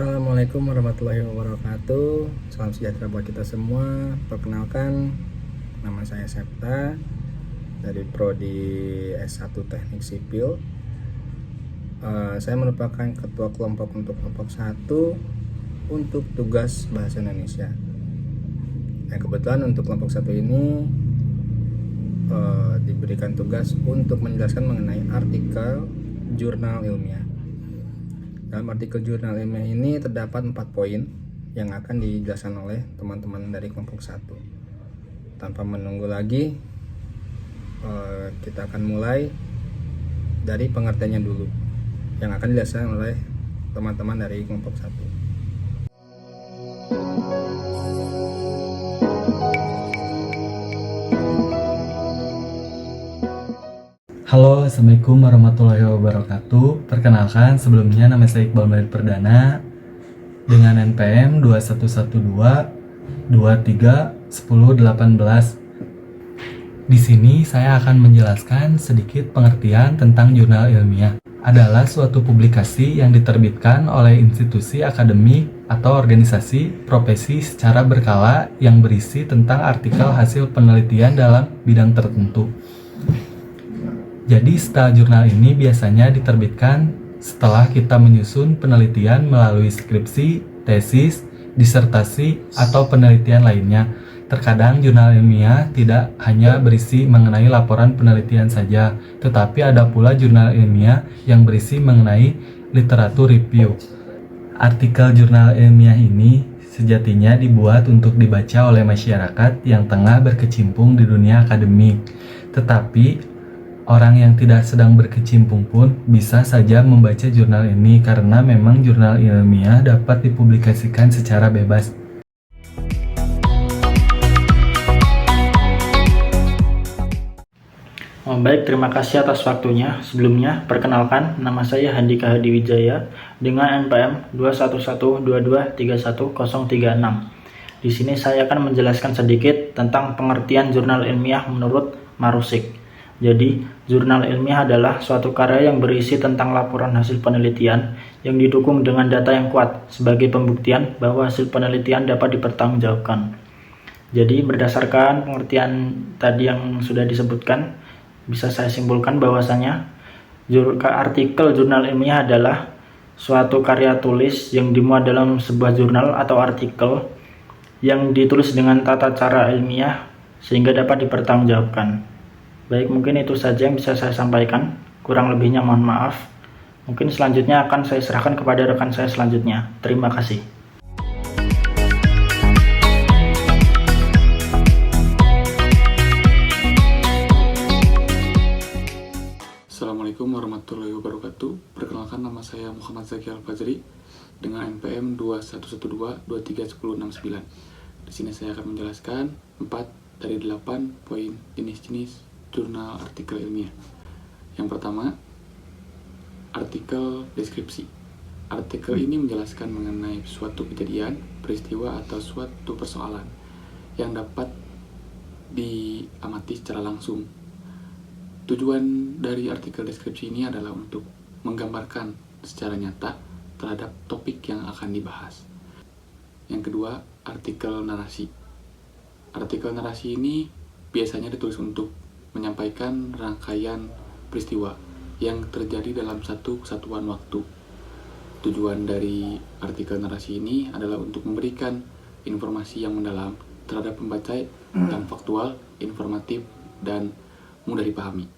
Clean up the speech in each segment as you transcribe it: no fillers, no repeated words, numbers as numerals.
Assalamualaikum warahmatullahi wabarakatuh. Salam sejahtera buat kita semua. Perkenalkan, nama saya Septa dari Prodi S1 Teknik Sipil. Saya merupakan ketua kelompok untuk kelompok 1 untuk tugas bahasa Indonesia. Nah, kebetulan untuk kelompok 1 ini diberikan tugas untuk menjelaskan mengenai artikel jurnal ilmiah. Dalam artikel jurnal ilmiah ini terdapat 4 poin yang akan dijelaskan oleh teman-teman dari kelompok 1. Tanpa menunggu lagi, kita akan mulai dari pengertiannya dulu yang akan dijelaskan oleh teman-teman dari kelompok 1. Halo, Assalamualaikum warahmatullahi wabarakatuh. Perkenalkan, sebelumnya nama saya Iqbal Marid Perdana dengan NPM 2112-23-10-18. Di sini saya akan menjelaskan sedikit pengertian tentang jurnal ilmiah. Adalah suatu publikasi yang diterbitkan oleh institusi akademik atau organisasi profesi secara berkala yang berisi tentang artikel hasil penelitian dalam bidang tertentu. Jadi style jurnal ini biasanya diterbitkan setelah kita menyusun penelitian melalui skripsi, tesis, disertasi, atau penelitian lainnya. Terkadang jurnal ilmiah tidak hanya berisi mengenai laporan penelitian saja, tetapi ada pula jurnal ilmiah yang berisi mengenai literatur review. Artikel jurnal ilmiah ini sejatinya dibuat untuk dibaca oleh masyarakat yang tengah berkecimpung di dunia akademik. Tetapi orang yang tidak sedang berkecimpung pun bisa saja membaca jurnal ini karena memang jurnal ilmiah dapat dipublikasikan secara bebas. Baik, terima kasih atas waktunya. Sebelumnya, perkenalkan, nama saya Handika Hadiwijaya dengan NPM 21122311036. Di sini saya akan menjelaskan sedikit tentang pengertian jurnal ilmiah menurut Marusik. Jadi, jurnal ilmiah adalah suatu karya yang berisi tentang laporan hasil penelitian yang didukung dengan data yang kuat sebagai pembuktian bahwa hasil penelitian dapat dipertanggungjawabkan. Jadi, berdasarkan pengertian tadi yang sudah disebutkan, bisa saya simpulkan bahwasanya artikel jurnal ilmiah adalah suatu karya tulis yang dimuat dalam sebuah jurnal atau artikel yang ditulis dengan tata cara ilmiah sehingga dapat dipertanggungjawabkan. Baik, mungkin itu saja yang bisa saya sampaikan. Kurang lebihnya mohon maaf. Mungkin selanjutnya akan saya serahkan kepada rekan saya selanjutnya. Terima kasih. Assalamualaikum warahmatullahi wabarakatuh. Perkenalkan, nama saya Muhammad Zaki Al-Fajri dengan NPM 21122311069. Di sini saya akan menjelaskan 4 dari 8 poin jenis-jenis jurnal artikel ilmiah. Yang pertama, artikel deskripsi. Artikel ini menjelaskan mengenai suatu kejadian, peristiwa, atau suatu persoalan yang dapat diamati secara langsung. Tujuan dari artikel deskripsi ini adalah untuk menggambarkan secara nyata terhadap topik yang akan dibahas. Yang kedua, artikel narasi. Artikel narasi ini biasanya ditulis untuk menyampaikan rangkaian peristiwa yang terjadi dalam satu kesatuan waktu. Tujuan dari artikel narasi ini adalah untuk memberikan informasi yang mendalam terhadap pembaca yang faktual, informatif, dan mudah dipahami.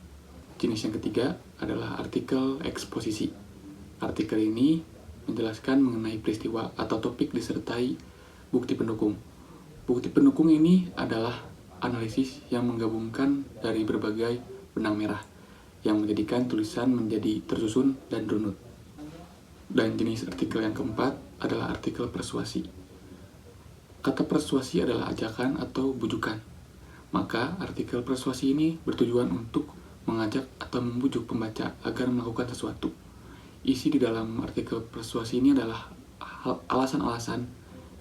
Jenis yang ketiga adalah artikel eksposisi. Artikel ini menjelaskan mengenai peristiwa atau topik disertai bukti pendukung. Bukti pendukung ini adalah analisis yang menggabungkan dari berbagai benang merah yang menjadikan tulisan menjadi tersusun dan runut. Dan jenis artikel yang keempat adalah artikel persuasi. Kata persuasi adalah ajakan atau bujukan. Maka artikel persuasi ini bertujuan untuk mengajak atau membujuk pembaca agar melakukan sesuatu. Isi di dalam artikel persuasi ini adalah alasan-alasan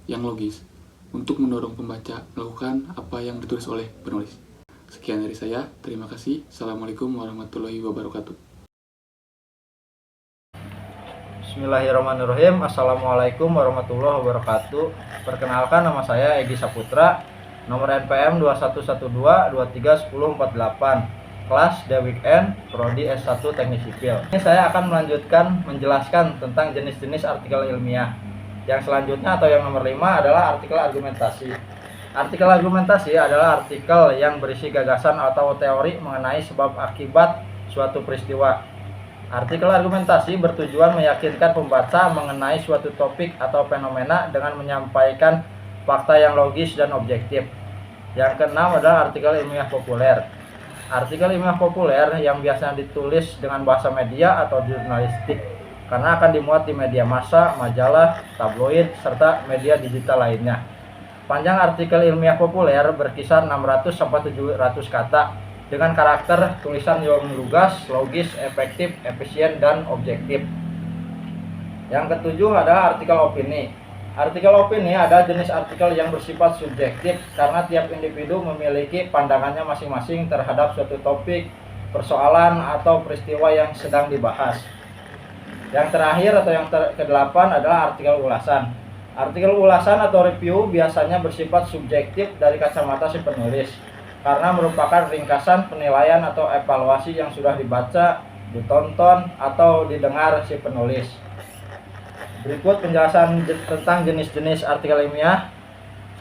yang logis untuk mendorong pembaca melakukan apa yang ditulis oleh penulis. Sekian dari saya, terima kasih. Assalamualaikum warahmatullahi wabarakatuh. Bismillahirrahmanirrahim. Assalamualaikum warahmatullahi wabarakatuh. Perkenalkan, nama saya Egi Saputra. Nomor NPM 2112231048. Kelas The Weekend, Prodi S1 Teknik Sipil. Ini saya akan melanjutkan menjelaskan tentang jenis-jenis artikel ilmiah. Yang selanjutnya atau yang nomor 5 adalah artikel argumentasi. Artikel argumentasi adalah artikel yang berisi gagasan atau teori mengenai sebab akibat suatu peristiwa. Artikel argumentasi bertujuan meyakinkan pembaca mengenai suatu topik atau fenomena dengan menyampaikan fakta yang logis dan objektif. Yang keenam adalah artikel ilmiah populer. Artikel ilmiah populer yang biasanya ditulis dengan bahasa media atau jurnalistik karena akan dimuat di media massa, majalah, tabloid, serta media digital lainnya. Panjang artikel ilmiah populer berkisar 600-700 kata dengan karakter tulisan yang lugas, logis, efektif, efisien, dan objektif. Yang ketujuh adalah artikel opini. Artikel opini adalah jenis artikel yang bersifat subjektif karena tiap individu memiliki pandangannya masing-masing terhadap suatu topik, persoalan, atau peristiwa yang sedang dibahas. Yang terakhir atau yang kedelapan adalah artikel ulasan. Artikel ulasan atau review biasanya bersifat subjektif dari kacamata si penulis karena merupakan ringkasan penilaian atau evaluasi yang sudah dibaca, ditonton, atau didengar si penulis. Berikut penjelasan tentang jenis-jenis artikel ilmiah.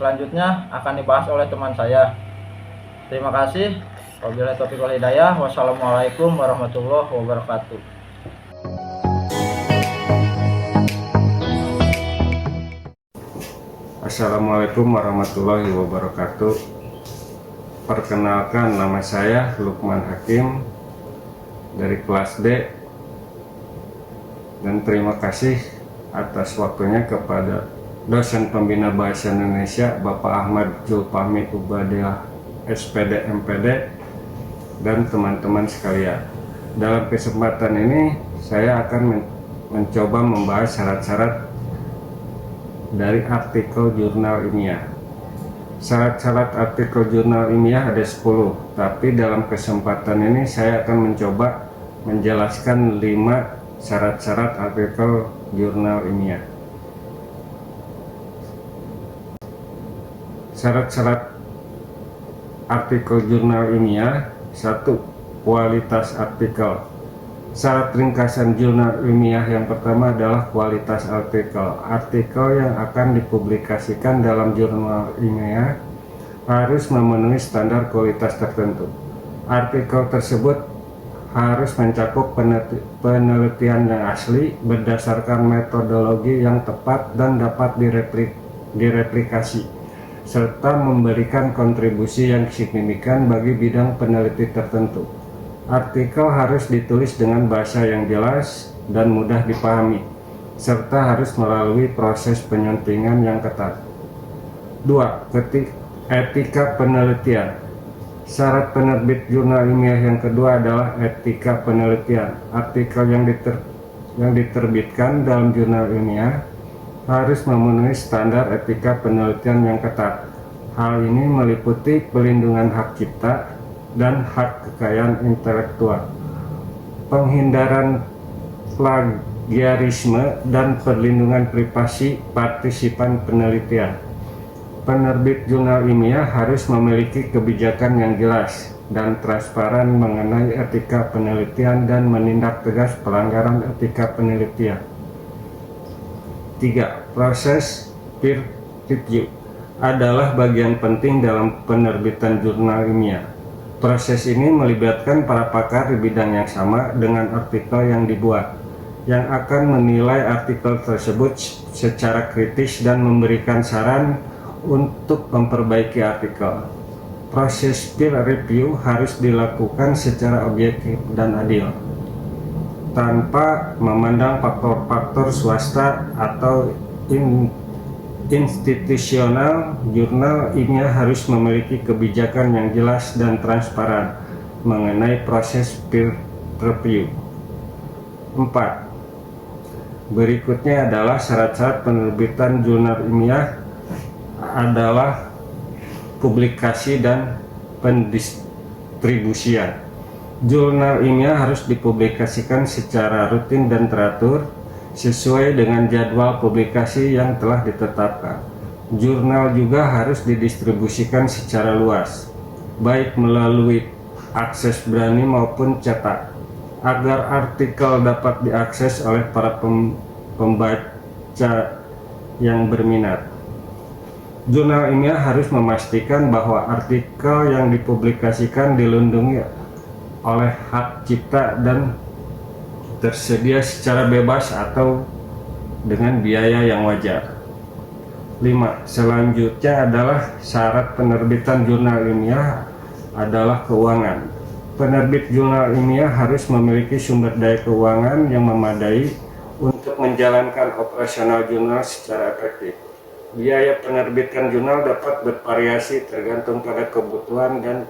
Selanjutnya akan dibahas oleh teman saya. Terima kasih. Wabillahi taufiq wal hidayah. Wassalamualaikum warahmatullahi wabarakatuh. Assalamualaikum warahmatullahi wabarakatuh. Perkenalkan, nama saya Lukman Hakim dari kelas D, dan terima kasih atas waktunya kepada dosen pembina bahasa Indonesia Bapak Ahmad Zulfahmi Ubadiah SPD MPD dan teman-teman sekalian. Dalam kesempatan ini saya akan mencoba membahas syarat-syarat dari artikel jurnal ilmiah. Syarat-syarat artikel jurnal ilmiah ada 10, tapi dalam kesempatan ini saya akan mencoba menjelaskan 5 syarat-syarat artikel jurnal ilmiah. Syarat-syarat artikel jurnal ilmiah. 1. Kualitas artikel. Syarat ringkasan jurnal ilmiah yang pertama adalah kualitas artikel. Artikel yang akan dipublikasikan dalam jurnal ilmiah harus memenuhi standar kualitas tertentu. Artikel tersebut harus mencakup penelitian yang asli berdasarkan metodologi yang tepat dan dapat direplikasi, serta memberikan kontribusi yang signifikan bagi bidang peneliti tertentu. Artikel harus ditulis dengan bahasa yang jelas dan mudah dipahami, serta harus melalui proses penyuntingan yang ketat. 2. Etika penelitian. Syarat penerbit jurnal ilmiah yang kedua adalah etika penelitian. Artikel yang diterbitkan dalam jurnal ilmiah harus memenuhi standar etika penelitian yang ketat. Hal ini meliputi pelindungan hak cipta dan hak kekayaan intelektual, penghindaran plagiarisme, dan perlindungan privasi partisipan penelitian. Penerbit jurnal ilmiah harus memiliki kebijakan yang jelas dan transparan mengenai etika penelitian dan menindak tegas pelanggaran etika penelitian. 3. Proses peer review adalah bagian penting dalam penerbitan jurnal ilmiah. Proses ini melibatkan para pakar di bidang yang sama dengan artikel yang dibuat, yang akan menilai artikel tersebut secara kritis dan memberikan saran untuk memperbaiki artikel. Proses peer review harus dilakukan secara objektif dan adil, tanpa memandang faktor-faktor swasta atau institusional. Jurnal ilmiah harus memiliki kebijakan yang jelas dan transparan mengenai proses peer review. 4. Berikutnya adalah syarat-syarat penerbitan jurnal ilmiah adalah publikasi dan pendistribusian. Jurnal ilmiah harus dipublikasikan secara rutin dan teratur. sesuai dengan jadwal publikasi yang telah ditetapkan. Jurnal juga harus didistribusikan secara luas, baik melalui akses berani maupun cetak, agar artikel dapat diakses oleh para pembaca yang berminat. Jurnal ilmiah harus memastikan bahwa artikel yang dipublikasikan dilindungi oleh hak cipta dan tersedia secara bebas atau dengan biaya yang wajar. 5. Selanjutnya adalah syarat penerbitan jurnal ilmiah adalah keuangan. Penerbit jurnal ilmiah harus memiliki sumber daya keuangan yang memadai untuk menjalankan operasional jurnal secara efektif. Biaya penerbitan jurnal dapat bervariasi tergantung pada kebutuhan dan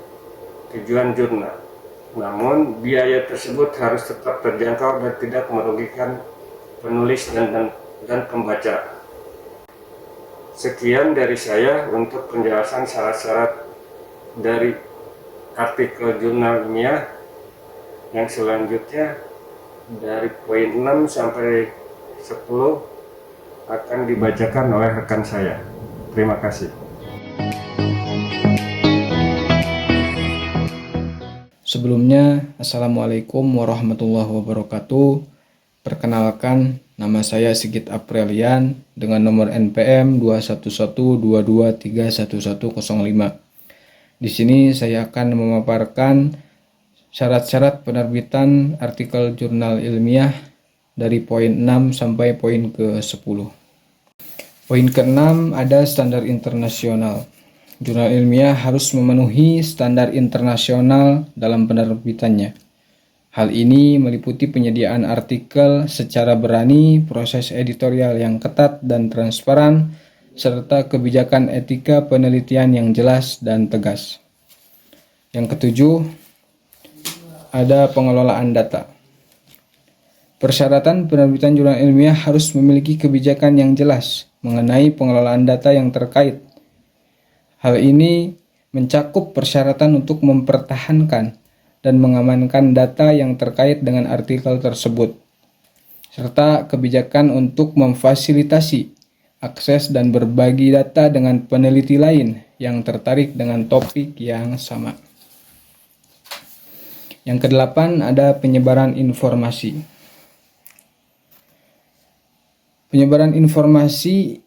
tujuan jurnal. Namun, biaya tersebut harus tetap terjangkau dan tidak merugikan penulis dan pembaca. Sekian dari saya untuk penjelasan syarat-syarat dari artikel jurnal ilmiah. Yang selanjutnya dari poin 6 sampai 10 akan dibacakan oleh rekan saya. Terima kasih. Sebelumnya, Assalamualaikum warahmatullahi wabarakatuh. Perkenalkan, nama saya Sigit Aprilian dengan nomor NPM 21122311105. Di sini saya akan memaparkan syarat-syarat penerbitan artikel jurnal ilmiah dari poin 6 sampai poin ke-10. Poin ke-6 ada standar internasional. Jurnal ilmiah harus memenuhi standar internasional dalam penerbitannya. Hal ini meliputi penyediaan artikel secara berani, proses editorial yang ketat dan transparan, serta kebijakan etika penelitian yang jelas dan tegas. Yang ketujuh, ada pengelolaan data. Persyaratan penerbitan jurnal ilmiah harus memiliki kebijakan yang jelas mengenai pengelolaan data yang terkait. Hal ini mencakup persyaratan untuk mempertahankan dan mengamankan data yang terkait dengan artikel tersebut, serta kebijakan untuk memfasilitasi akses dan berbagi data dengan peneliti lain yang tertarik dengan topik yang sama. Yang kedelapan ada penyebaran informasi. Penyebaran informasi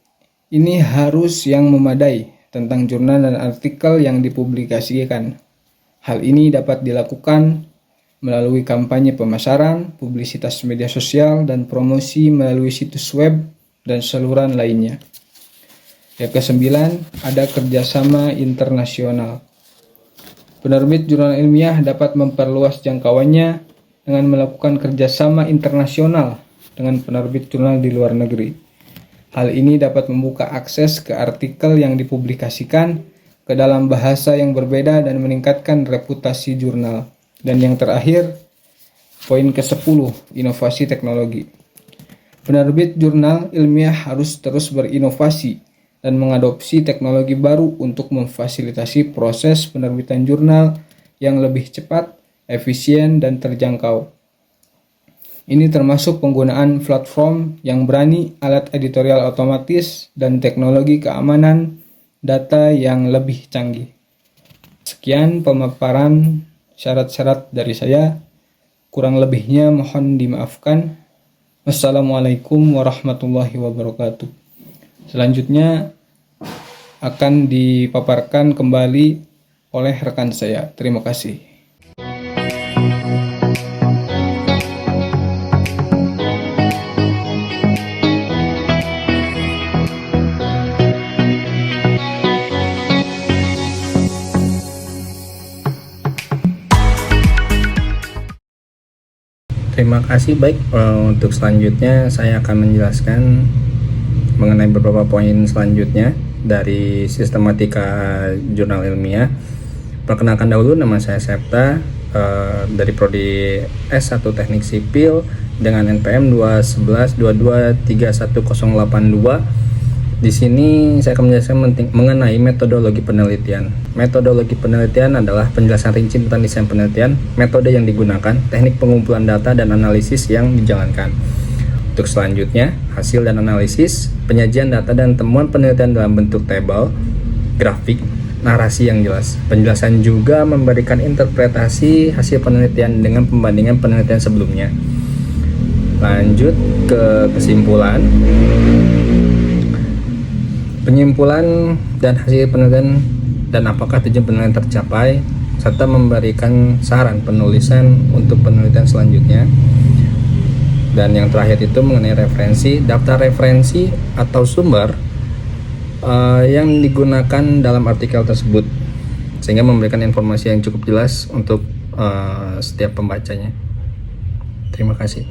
ini harus yang memadai tentang jurnal dan artikel yang dipublikasikan. Hal ini dapat dilakukan melalui kampanye pemasaran, publisitas media sosial, dan promosi melalui situs web dan saluran lainnya. Yang kesembilan, ada kerjasama internasional. Penerbit jurnal ilmiah dapat memperluas jangkauannya dengan melakukan kerjasama internasional dengan penerbit jurnal di luar negeri. Hal ini dapat membuka akses ke artikel yang dipublikasikan ke dalam bahasa yang berbeda dan meningkatkan reputasi jurnal. Dan yang terakhir, poin ke-10, inovasi teknologi. Penerbit jurnal ilmiah harus terus berinovasi dan mengadopsi teknologi baru untuk memfasilitasi proses penerbitan jurnal yang lebih cepat, efisien, dan terjangkau. Ini termasuk penggunaan platform yang berani, alat editorial otomatis, dan teknologi keamanan data yang lebih canggih. Sekian pemaparan syarat-syarat dari saya. Kurang lebihnya mohon dimaafkan. Wassalamualaikum warahmatullahi wabarakatuh. Selanjutnya akan dipaparkan kembali oleh rekan saya. Terima kasih. Terima kasih. Baik, untuk selanjutnya saya akan menjelaskan mengenai beberapa poin selanjutnya dari sistematika jurnal ilmiah. Perkenalkan dahulu, nama saya Septa dari Prodi S1 Teknik Sipil dengan NPM 21122311082. Di sini saya akan menjelaskan mengenai metodologi penelitian. Metodologi penelitian adalah penjelasan rinci tentang desain penelitian, metode yang digunakan, teknik pengumpulan data, dan analisis yang dijalankan. Untuk selanjutnya, hasil dan analisis, penyajian data dan temuan penelitian dalam bentuk tabel, grafik, narasi yang jelas. Penjelasan juga memberikan interpretasi hasil penelitian dengan pembandingan penelitian sebelumnya. Lanjut ke kesimpulan. Penyimpulan dan hasil penelitian dan apakah tujuan penelitian tercapai, serta memberikan saran penulisan untuk penelitian selanjutnya. Dan yang terakhir itu mengenai referensi, daftar referensi atau sumber yang digunakan dalam artikel tersebut, sehingga memberikan informasi yang cukup jelas untuk setiap pembacanya. Terima kasih.